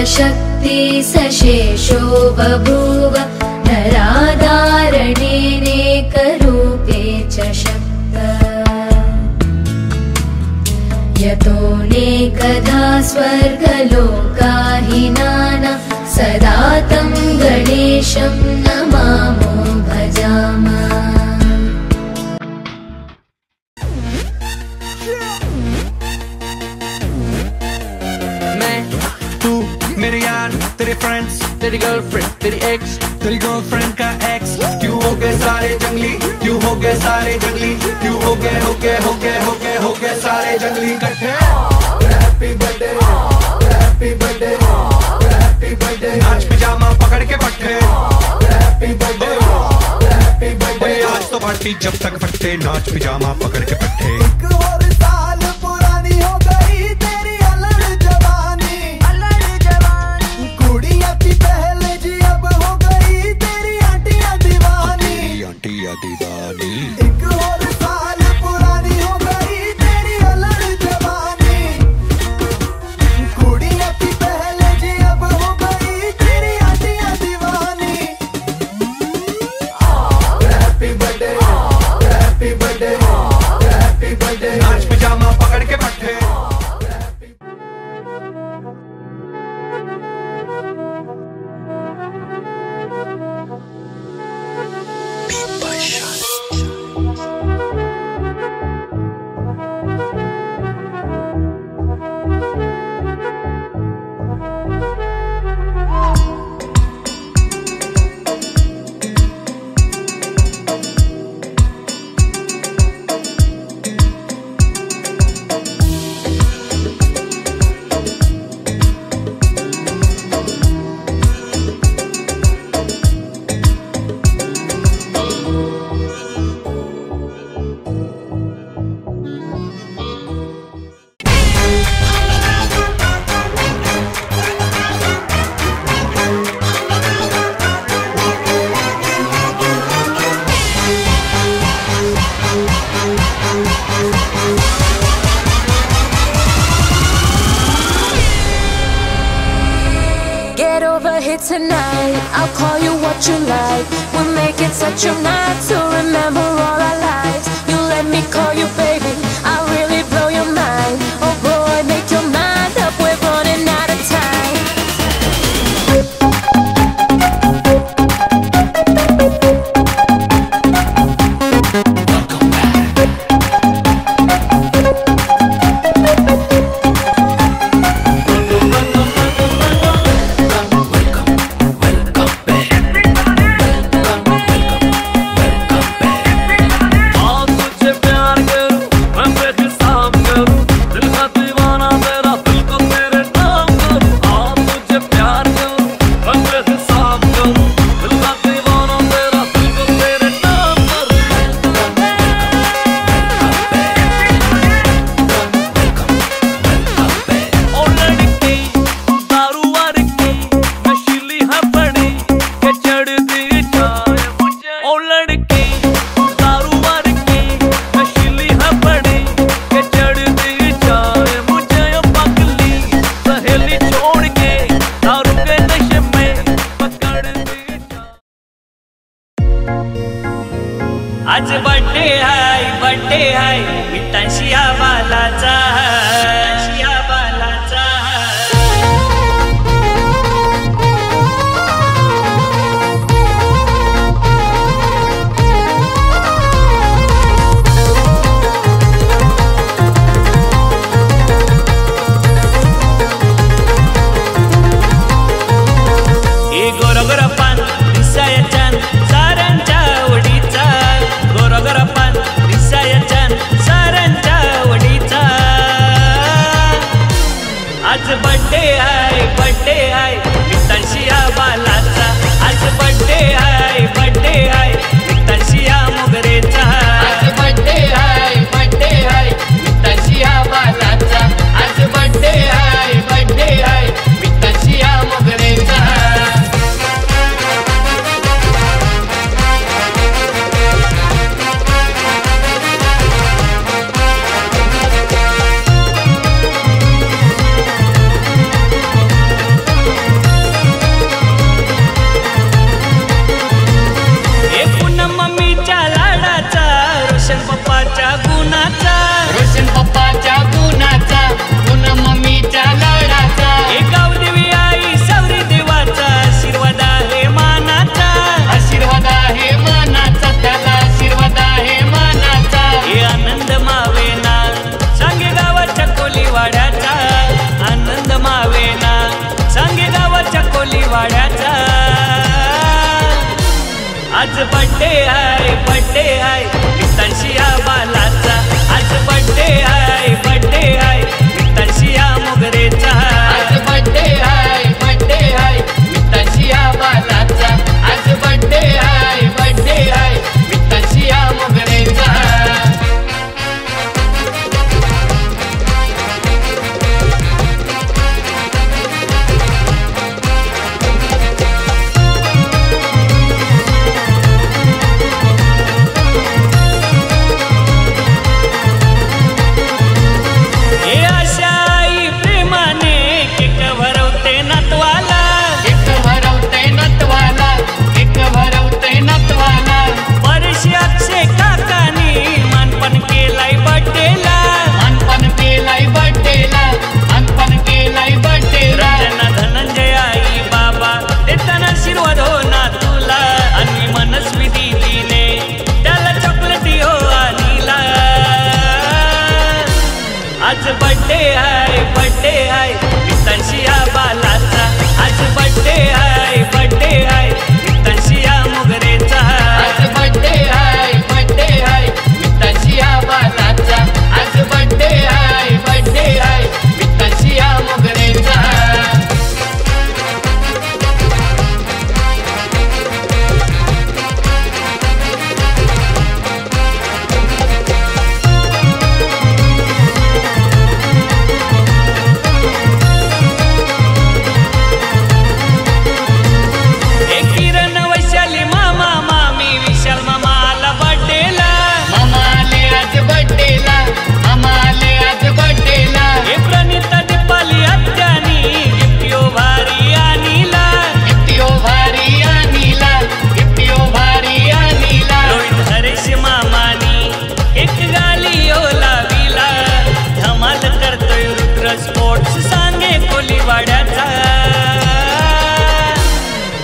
शक्ति सशेषो बभूव नराधारणेनेकरूपे च शक्त यतोऽनेकधा स्वर्गलोकाहिनाना सदा तं गणेशं नमामो भजामः। मेरे यार, तेरे फ्रेंड्स, तेरी गर्लफ्रेंड, तेरी एक्स, तेरी गर्लफ्रेंड का एक्स, क्यों हो गए सारे जंगली, क्यों हो गए सारे जंगली, क्यों हो गए सारे जंगली इकट्ठे। Happy birthday, happy birthday, happy birthday, नाच पिजामा पकड़ के पट्टे। हैप्पी बर्थडे, हैप्पी बर्थडे, आज तो पार्टी जब तक फटते, नाच पिजामा पकड़ के पट्टे। एक और साल पुरानी हो गई तेरी अलग जवानी, कुड़िया की पहले जी अब हो गई तेरी आंटियां दीवानी, आंटियां दीवानी। एक और साल पुरानी हो गई तेरी अलग जवानी, कुड़िया की पहले जी अब हो गई तेरी आंटियां दीवानी। Happy birthday, happy birthday, happy birthday, नाच पिजामा पकड़ के पट्टे। Tonight, I'll call you what you like. We'll make it such a night to remember all our lives. You let me call you baby, I'll really blow your mind. Oh boy, make your mind up, we're running out of time. आज birthday है मिठाशिया वालाचा, मिठाशिया वालाचा। ए गोरगोर पान दिसाया छान साऱ्यांच्या आवडीचा, गोरगोर पान दिसाया छान साऱ्यांच्या आवडीचा। Birthday आहे मित्रांशी या बालाचा आज बड्डे आहे मित्रांशी या मोगरेचा आज बड्डे आहे मित्रांशी या बालाचा आज बड्डे आहे मित्रांशी या मोगरेचा आज बड्डे आहे मित्रांशी या बालाचा आज बड्डे आहे मित्रांशी या मोगरेचा आज बड्डे आहे मित्रांशी या बालाचा आज बड्डे आहे मित्रांशी या मोगरेचा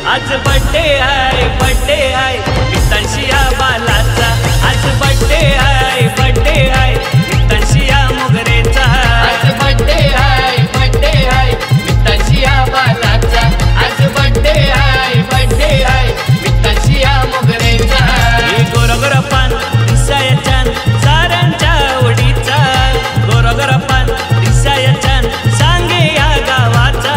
आज बड्डे आहे मित्रांशी या बालाचा आज बड्डे आहे मित्रांशी या मोगरेचा आज बड्डे आहे मित्रांशी या बालाचा आज बड्डे आहे मित्रांशी या मोगरेचा गोरगोर पान दिसाय छान साऱ्यांच्या आवडीचा गोरगोर पान दिसाय छान सांगे या गावाचा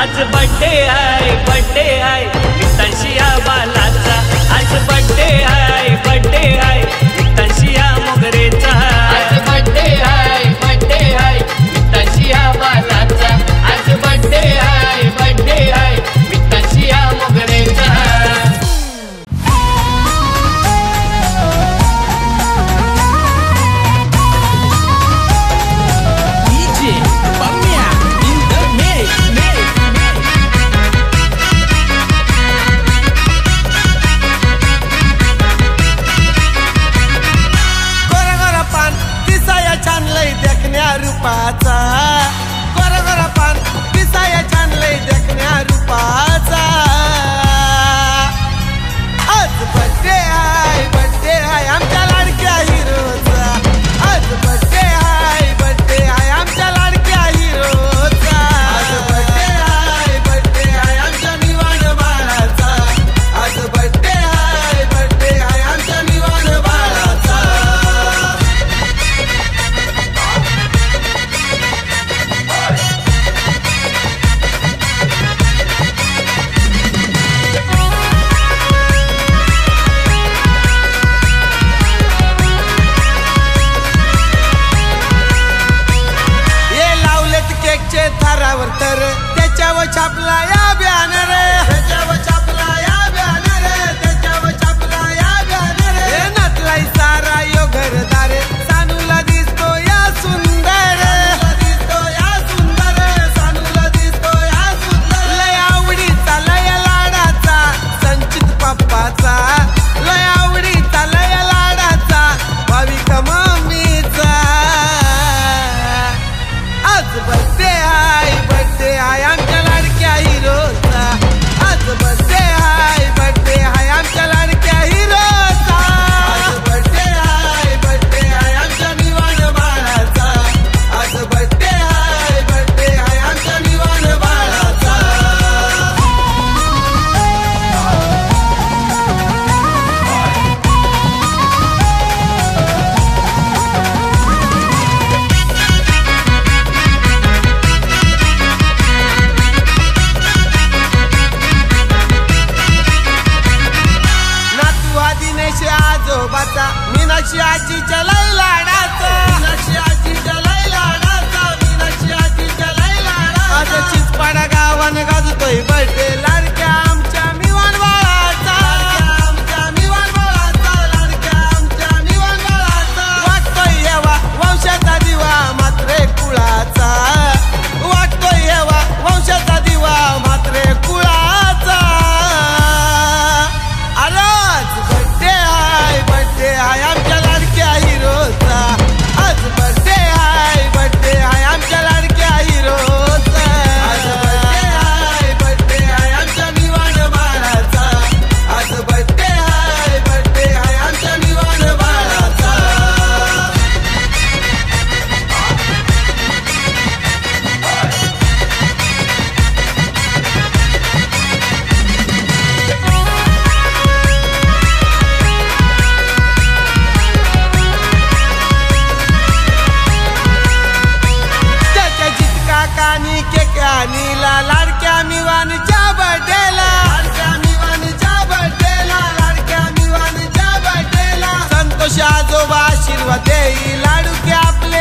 आज बड्डे आहे मित्रांशी या बालाचा आज बड्डे आहे मित्रांशी या मोगरेचा आज बड्डे आहे मित्रांशी या बालाचा आज बड्डे आहे मित्रांशी या मोगरेचा रूपाचा गोरा पान दिसाया छान लय देखण्या रूपाचा आज बड्डे आहे आमच्या लाडक्या हिरोचा आज बड्डे आहे आमच्या लाडक्या हिरोचा आज बड्डे आहे आमच्या निवाण बाळाचा आज बड्डे आहे आमच्या निवाण बाळाचा आजीच्या लय लाडाचा, मीनाक्षी आजीच्या लय लाडाचा, मीनाक्षी आजीच्या लय लाडाचा. आज चिचपाडा गावान गाजतोय बर्थडे लाडक्या आमच्या मिवान बाळाचा, आमच्या मिवान बाळाचा, लाडक्या आमच्या मिवान बाळाचा. वाटतोय येवा वंशाचा दिवा मात्रे कुळाचा, वाटतोय येवा वंशाचा दिवा मात्रे कुळाचा. आज बर्थडे आहे आमच्या लाडक्या हिरोचा, आज बर्थडे आहे आमच्या लाडक्या हिरोचा. आज बर्थडे आहे आमच्या निवाण बाळाचा, आज बर्थडे आहे आमच्या निवाण बाळाचा. काकानी केकानीला लाडक्या मिवानच्या बर्थडेला, लाडक्या मिवानच्या बर्थडेला, लाडक्या मिवानच्या बर्थडेला. संतोष आजोबा आशीर्वाद देई लाडू की आपल्या